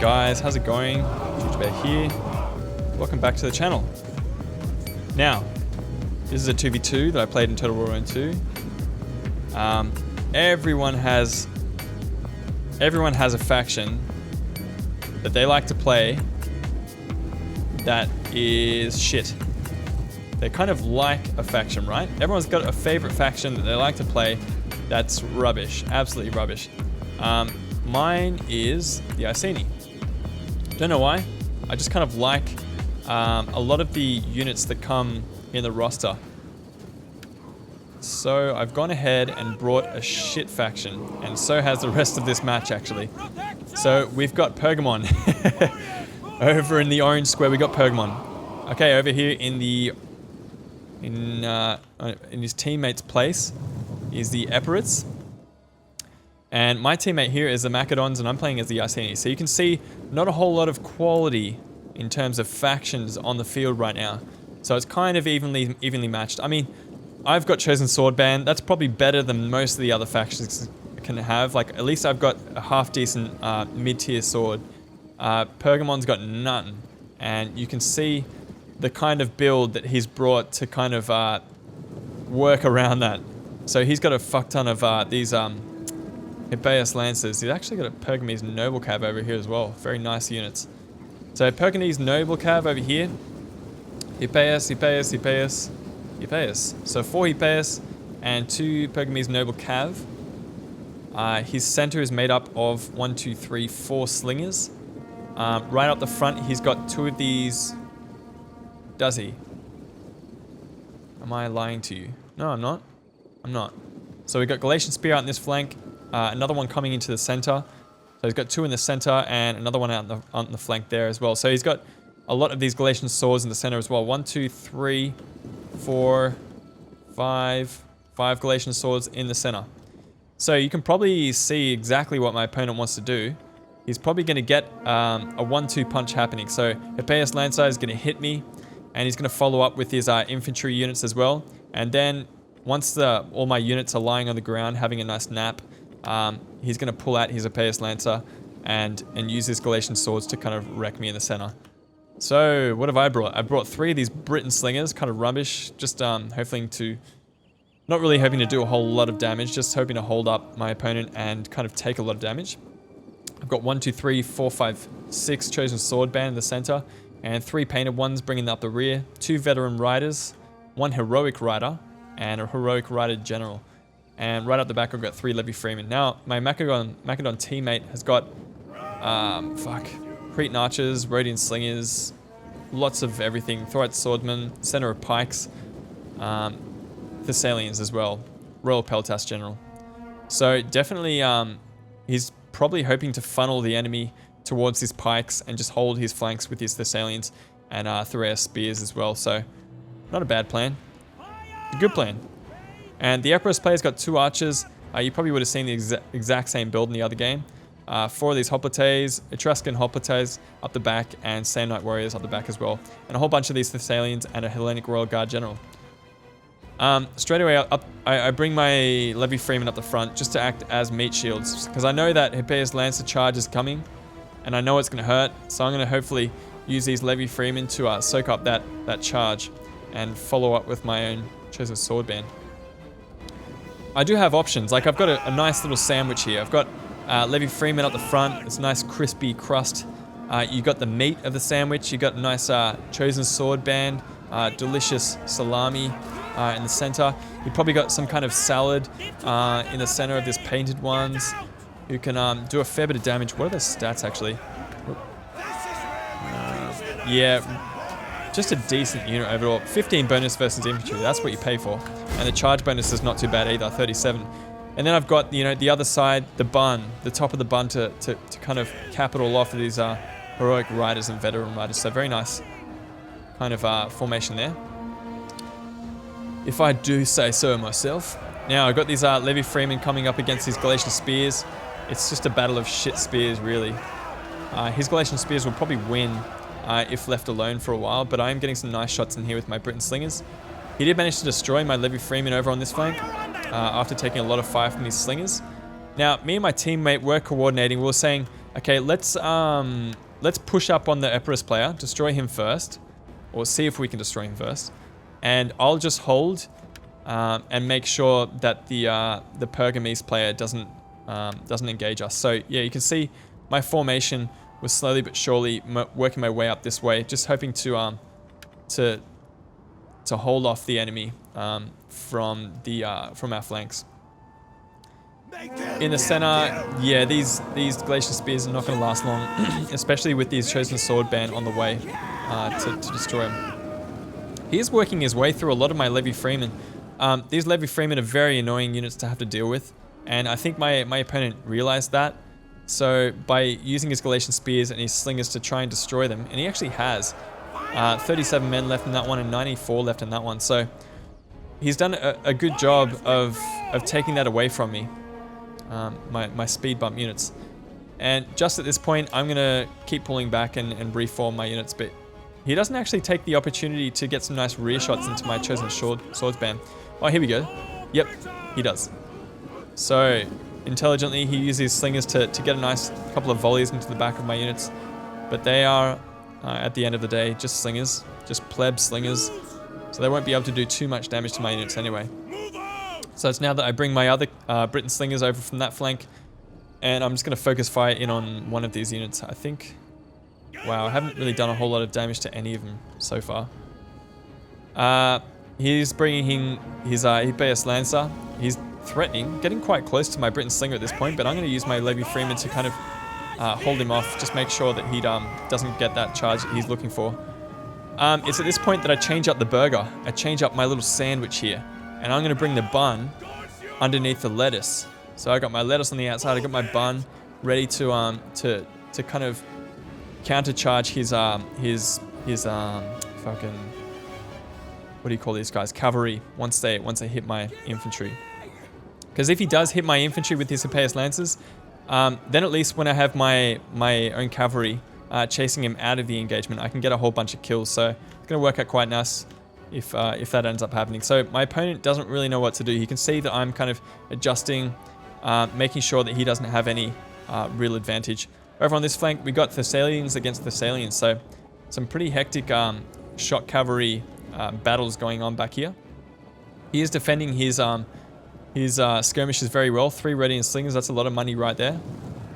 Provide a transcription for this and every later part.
guys, how's it going? Jujubear here. Welcome back to the channel. Now, this is a 2v2 that I played in Total War Rome 2. Everyone has a faction that they like to play that is shit. They kind of like a faction, right? Everyone's got a favorite faction that they like to play that's rubbish, absolutely rubbish. Mine is the Iceni. Don't know why. I just kind of like a lot of the units that come in the roster. So I've gone ahead and brought a shit faction, and so has the rest of this match actually. So we've got Pergamon. Over in the orange square we got Pergamon. Okay, over here in his teammate's place is the EPIRUS. And my teammate here is the MACEDONs, and I'm playing as the Iceni. So you can see not a whole lot of quality in terms of factions on the field right now. So it's kind of evenly matched. I mean, I've got Chosen Swordband. That's probably better than most of the other factions can have. Like, at least I've got a half decent mid-tier sword. Pergamon's got none. And you can see the kind of build that he's brought to kind of work around that. So he's got a fuck ton of these EPIRUS Lancers. He's actually got a Pergamese Noble Cav over here as well. Very nice units. So Pergamese Noble Cav over here. EPIRUS. So 4 EPIRUS and 2 Pergamese Noble Cav. His center is made up of 4 slingers. Right up the front, he's got 2 of these. Does he? Am I lying to you? No, I'm not. I'm not. So we've got Galatian Spear out in this flank. Another one coming into the center. So he's got 2 in the center and another one out on the flank there as well. So he's got a lot of these Galatian swords in the center as well. 1, 2, 3, 4, 5 Galatian swords in the center. So you can probably see exactly what my opponent wants to do. He's probably going to get a 1-2 punch happening. So EPIRUS Lancer is going to hit me, and he's going to follow up with his infantry units as well. And then once all my units are lying on the ground having a nice nap, he's going to pull out his EPIRUS Lancer and use his Galatian swords to kind of wreck me in the center. So what have I brought? I brought 3 of these Britain Slingers, kind of rubbish, just hoping to, not really hoping to do a whole lot of damage, just hoping to hold up my opponent and kind of take a lot of damage. I've got 1, 2, 3, 4, 5, 6 Chosen Swordband in the center, and 3 painted ones bringing up the rear, 2 veteran riders, 1 heroic rider, and a heroic rider general. And right up the back I've got 3 Levy Freemen. Now my Macedon teammate has got Cretan Archers, Rhodian Slingers, lots of everything, Thorite Swordmen, Center of Pikes, Thessalians as well, Royal Peltas General. So definitely he's probably hoping to funnel the enemy towards his pikes and just hold his flanks with his Thessalians and Thoreus Spears as well. So not a bad plan. A good plan. And the EPIRUS player's got 2 archers. You probably would have seen the exact same build in the other game. 4 of these Hoplites, Etruscan Hoplites up the back, and Sand Knight Warriors up the back as well. And a whole bunch of these Thessalians and a Hellenic Royal Guard General. Straight away, I bring my Levy Freeman up the front just to act as meat shields. Because I know that EPIRUS Lancer charge is coming, and I know it's going to hurt. So I'm going to hopefully use these Levy Freemen to soak up that charge and follow up with my own Chosen Swordband. I do have options. Like, I've got a nice little sandwich here. I've got Levy Freeman up the front. It's a nice crispy crust. You got the meat of the sandwich. You got a nice Chosen Swordband, delicious salami in the center. You probably got some kind of salad in the center of this painted ones who can do a fair bit of damage. What are their stats actually? Yeah, just a decent unit overall. 15 bonus versus infantry. That's what you pay for. And the charge bonus is not too bad either, 37. And then I've got, the other side, the bun, the top of the bun to kind of cap it all off with these heroic riders and veteran riders. So very nice kind of formation there, if I do say so myself. Now I've got these Levy Freemen coming up against these Galatian Spears. It's just a battle of shit spears, really. His Galatian Spears will probably win if left alone for a while, but I am getting some nice shots in here with my Britain Slingers. He did manage to destroy my Levy Freeman over on this flank after taking a lot of fire from his Slingers. Now, me and my teammate were coordinating. We were saying, Okay, let's push up on the Epirus player, destroy him first, or see if we can destroy him first, and I'll just hold and make sure that the Pergamese player doesn't engage us. So yeah, you can see my formation was slowly but surely working my way up this way, just hoping to hold off the enemy from our flanks. In the center, yeah, these Glacier Spears are not going to last long, especially with these Chosen Sword Band on the way to destroy him. He is working his way through a lot of my Levy Freeman. These Levy Freeman are very annoying units to have to deal with, and I think my opponent realized that. So by using his Galatian Spears and his Slingers to try and destroy them, and he actually has, 37 men left in that one and 94 left in that one. So he's done a good job of taking that away from me. My speed bump units, and just at this point I'm gonna keep pulling back and reform my units, but he doesn't actually take the opportunity to get some nice rear shots into my Chosen Swords Band. Oh, here we go. Yep, he does. So intelligently he uses slingers to get a nice couple of volleys into the back of my units, but they are at the end of the day just slingers, just pleb slingers, so they won't be able to do too much damage to my units anyway. So it's now that I bring my other Britain Slingers over from that flank, and I'm just going to focus fire in on one of these units, I think. Wow, I haven't really done a whole lot of damage to any of them so far. He's bringing in his EPIRUS Lancer. He's threatening, getting quite close to my Britain Slinger at this point, but I'm going to use my Levy Freeman to kind of hold him off, just make sure that he doesn't get that charge that he's looking for. It's at this point that I change up the burger. I change up my little sandwich here. And I'm going to bring the bun underneath the lettuce. So I got my lettuce on the outside. I got my bun ready to kind of countercharge his fucking, what do you call these guys? Cavalry. Once they hit my infantry. Because if he does hit my infantry with his EPIRUS Lancers, then at least when I have my own cavalry chasing him out of the engagement, I can get a whole bunch of kills. So it's going to work out quite nice if that ends up happening. So my opponent doesn't really know what to do. He can see that I'm kind of adjusting, making sure that he doesn't have any real advantage. Over on this flank, we got Thessalians against Thessalians, so some pretty hectic shock cavalry battles going on back here. He is defending his skirmishes very well. 3 ready and slingers, that's a lot of money right there.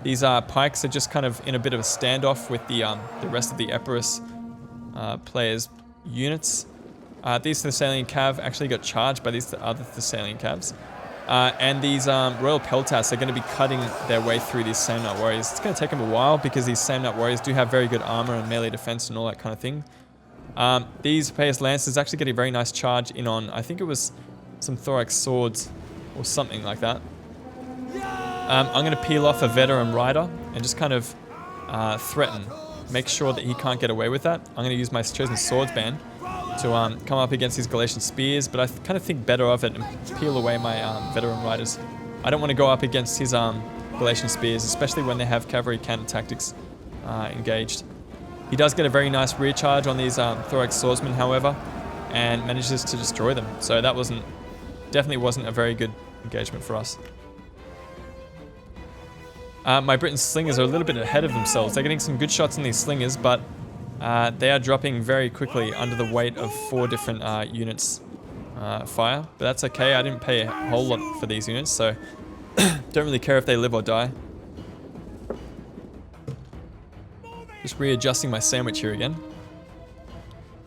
These pikes are just kind of in a bit of a standoff with the rest of the Epirus players' units. These Thessalian Cav actually got charged by these other Thessalian Cavs. And these Royal Peltas are going to be cutting their way through these Samnite Warriors. It's going to take them a while because these Samnite Warriors do have very good armor and melee defense and all that kind of thing. These EPIRUS Lancers actually get a very nice charge in on, I think it was some Thorax Swords or something like that. I'm going to peel off a Veteran Rider and just kind of threaten, make sure that he can't get away with that. I'm going to use my Chosen Swords Band to come up against his Galatian Spears, but I kind of think better of it and peel away my Veteran Riders. I don't want to go up against his Galatian Spears, especially when they have cavalry counter tactics engaged. He does get a very nice rear charge on these Thorax Swordsmen, however, and manages to destroy them. So that definitely wasn't a very good engagement for us. My Britain Slingers are a little bit ahead of themselves. They're getting some good shots on these Slingers, but they are dropping very quickly under the weight of 4 different units fire. But that's okay, I didn't pay a whole lot for these units, so don't really care if they live or die. Just readjusting my sandwich here again.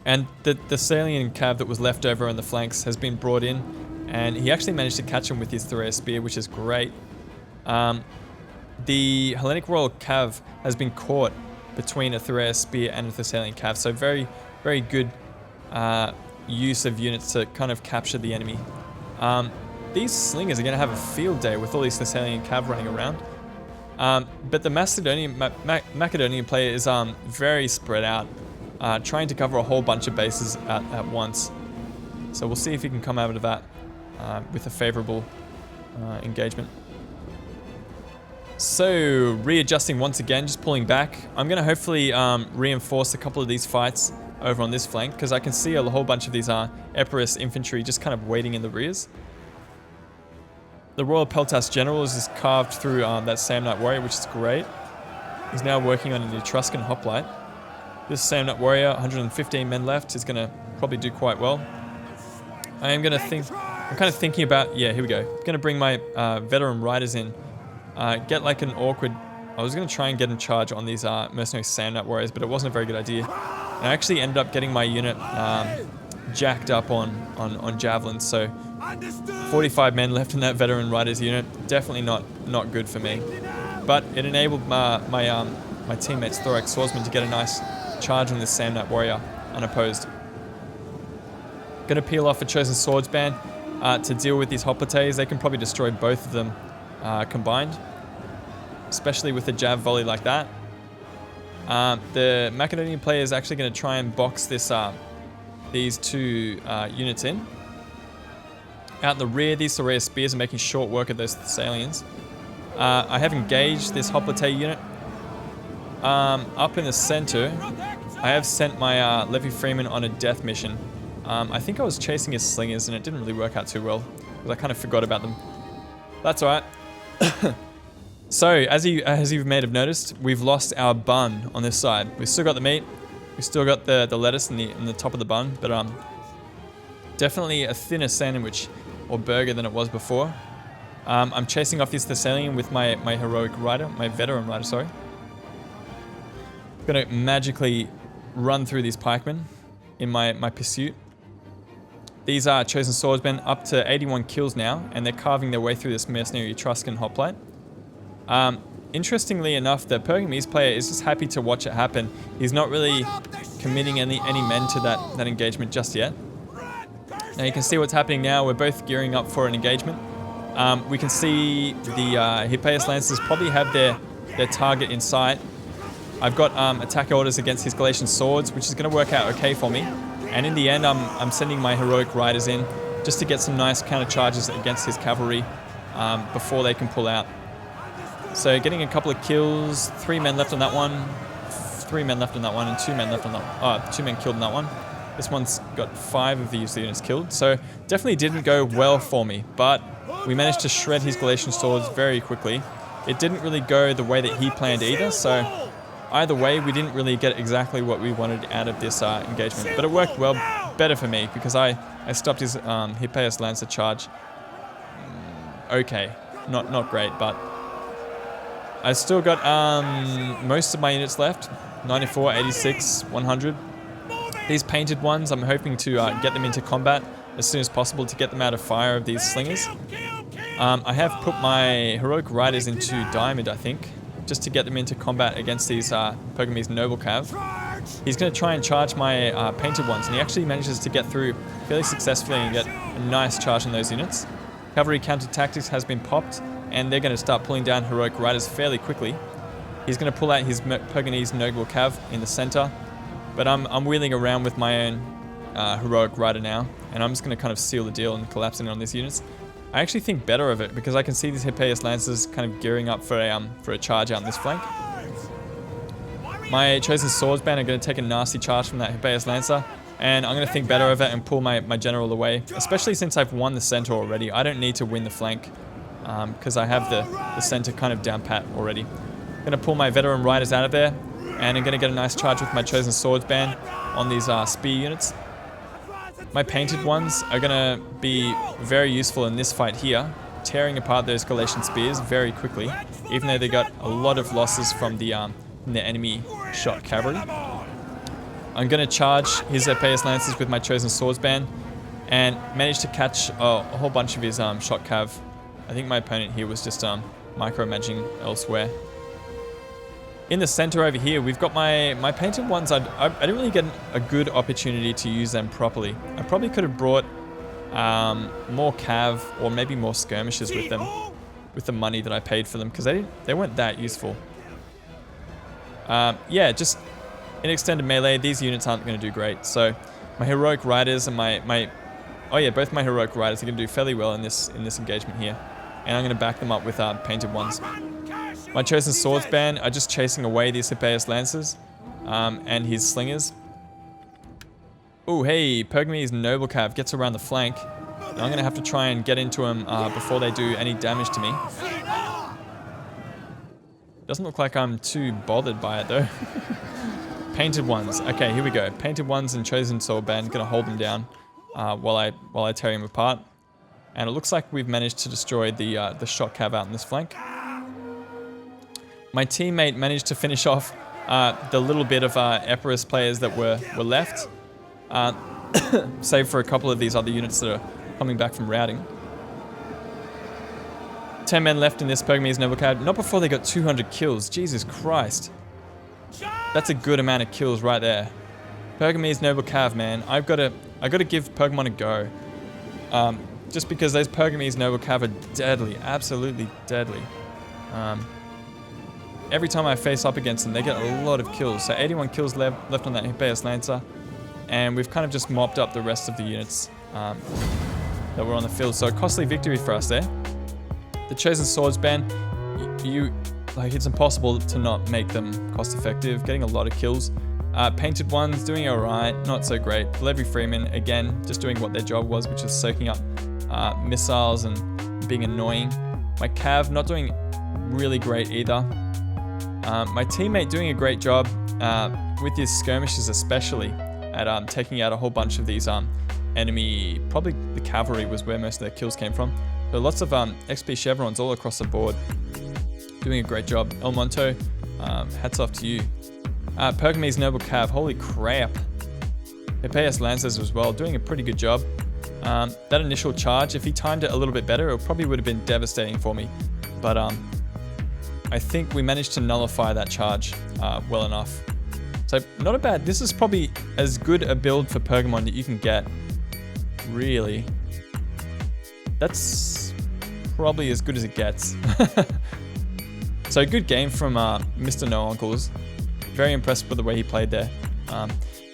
And the Thessalian Cav that was left over on the flanks has been brought in, and he actually managed to catch him with his Thoraeus Spear, which is great. The Hellenic Royal Cav has been caught between a Thoraeus Spear and a Thessalian Cav, so very, very good use of units to kind of capture the enemy. These slingers are going to have a field day with all these Thessalian Cav running around. But the Macedonian player is very spread out, trying to cover a whole bunch of bases at once. So we'll see if he can come out of that with a favorable engagement. So readjusting once again, just pulling back. I'm going to hopefully reinforce a couple of these fights over on this flank, because I can see a whole bunch of these Epirus infantry just kind of waiting in the rears. The Royal Peltas General is just carved through that Samnite Warrior, which is great. He's now working on an Etruscan hoplite. This Sand-Nut Warrior, 115 men left, is going to probably do quite well. I'm kind of thinking about, yeah, here we go. Going to bring my veteran riders in. Get like an awkward... I was going to try and get in charge on these mercenary Sand-Nut Warriors, but it wasn't a very good idea. And I actually ended up getting my unit jacked up on javelins, so 45 men left in that veteran riders unit. Definitely not good for me. But it enabled my teammates Thorax Swordsman to get a nice charge on this Sand-Nut Warrior unopposed. Gonna peel off a Chosen Swordsman to deal with these hoplites. They can probably destroy both of them combined, especially with a jab volley like that. The Macedonian player is actually going to try and box these two units in. Out in the rear, these Soraya spears are making short work of those Thessalians. I have engaged this hoplite unit. Up in the center, I have sent my Levy Freeman on a death mission. I think I was chasing his slingers and it didn't really work out too well because I kind of forgot about them. That's alright. So, as you may have noticed, we've lost our bun on this side. We've still got the meat, we've still got the lettuce in the top of the bun, but definitely a thinner sandwich or burger than it was before. I'm chasing off this Thessalian with my heroic rider, my veteran rider, sorry. Gonna magically run through these pikemen in my pursuit. These are Chosen Swordsmen, up to 81 kills now, and they're carving their way through this mercenary Etruscan hoplite. Interestingly enough, the Pergamese player is just happy to watch it happen. He's not really committing any men to that engagement just yet. Now you can see what's happening now. We're both gearing up for an engagement. We can see the Hippeus Lancers probably have their target in sight. I've got attack orders against his Galatian swords, which is going to work out okay for me. And in the end, I'm sending my heroic riders in just to get some nice counter charges against his cavalry before they can pull out. So getting a couple of kills, 3 men left on that one, 3 men left on that one, and 2 men left on that 2 men killed on that one. This one's got 5 of these units killed, so definitely didn't go well for me, but we managed to shred his Galatian swords very quickly. It didn't really go the way that he planned either, so either way, we didn't really get exactly what we wanted out of this engagement, but it worked well, better for me, because I stopped his Hippeus Lancer charge. Okay, not great, but I still got most of my units left, 94, 86, 100. These painted ones, I'm hoping to get them into combat as soon as possible to get them out of fire of these slingers. I have put my heroic riders into diamond, I think, just to get them into combat against these Pergamese noble cav. He's going to try and charge my painted ones, and he actually manages to get through fairly successfully and get a nice charge on those units. Cavalry counter tactics has been popped, and they're going to start pulling down heroic riders fairly quickly. He's going to pull out his Pergamese noble cav in the center, but I'm wheeling around with my own heroic rider now, and I'm just going to kind of seal the deal and collapse in on these units. I actually think better of it because I can see these Hippeus Lancers kind of gearing up for a charge out in this flank. My Chosen Swordsman are going to take a nasty charge from that Hippeus Lancer, and I'm going to think better of it and pull my general away, especially since I've won the center already. I don't need to win the flank because I have the center kind of down pat already. I'm going to pull my veteran riders out of there, and I'm going to get a nice charge with my Chosen Swordsman on these spear units. My painted ones are going to be very useful in this fight here, tearing apart those Galatian spears very quickly, even though they got a lot of losses from the enemy shot cavalry. I'm going to charge his Hippeus Lancers with my Chosen Swordsman and manage to catch a whole bunch of his shot cav. I think my opponent here was just micromanaging elsewhere. In the center over here, we've got my painted ones. I didn't really get a good opportunity to use them properly. I probably could have brought more cav or maybe more skirmishes with them, with the money that I paid for them, because they weren't that useful. Yeah, just in extended melee, these units aren't going to do great. So my heroic riders and both my heroic riders are going to do fairly well in this engagement here, and I'm going to back them up with painted ones. My Chosen Swordsman are just chasing away these Hippeus Lancers and his slingers. Oh, hey, Pergamese noble cav gets around the flank. I'm going to have to try and get into him before they do any damage to me. Doesn't look like I'm too bothered by it though. Painted ones. Okay, here we go. Painted ones and chosen sword band. Gonna hold them down while I tear him apart. And it looks like we've managed to destroy the shot cav out in this flank. My teammate managed to finish off the little bit of EPIRUS players that were left. Save for a couple of these other units that are coming back from routing. 10 men left in this Pergamese noble cav. Not before they got 200 kills. Jesus Christ. That's a good amount of kills right there. Pergamese noble cav, man. I gotta give Pergamon a go. Just because those Pergamese noble cav are deadly, absolutely deadly. Every time I face up against them, they get a lot of kills. So 81 kills left on that Hippeus Lancer, and we've kind of just mopped up the rest of the units that were on the field. So a costly victory for us there. The chosen swords band, like it's impossible to not make them cost effective. Getting a lot of kills. Painted ones doing alright, not so great. Levy Freeman again, just doing what their job was, which is soaking up missiles and being annoying. My cav not doing really great either. My teammate doing a great job with his skirmishes, especially at taking out a whole bunch of these enemy. Probably the cavalry was where most of their kills came from. So lots of XP chevrons all across the board. Doing a great job. El Monto, hats off to you. Pergamese noble cav, holy crap. Hippeus Lancers as well, doing a pretty good job. That initial charge, if he timed it a little bit better, it probably would have been devastating for me. But I think we managed to nullify that charge well enough. So not a bad, this is probably as good a build for Pergamon that you can get. Really. That's probably as good as it gets. So good game from Mr. No Uncles. Very impressed with the way he played there.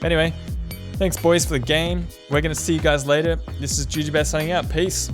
Anyway, thanks boys for the game. We're going to see you guys later. This is Jujubear signing out. Peace.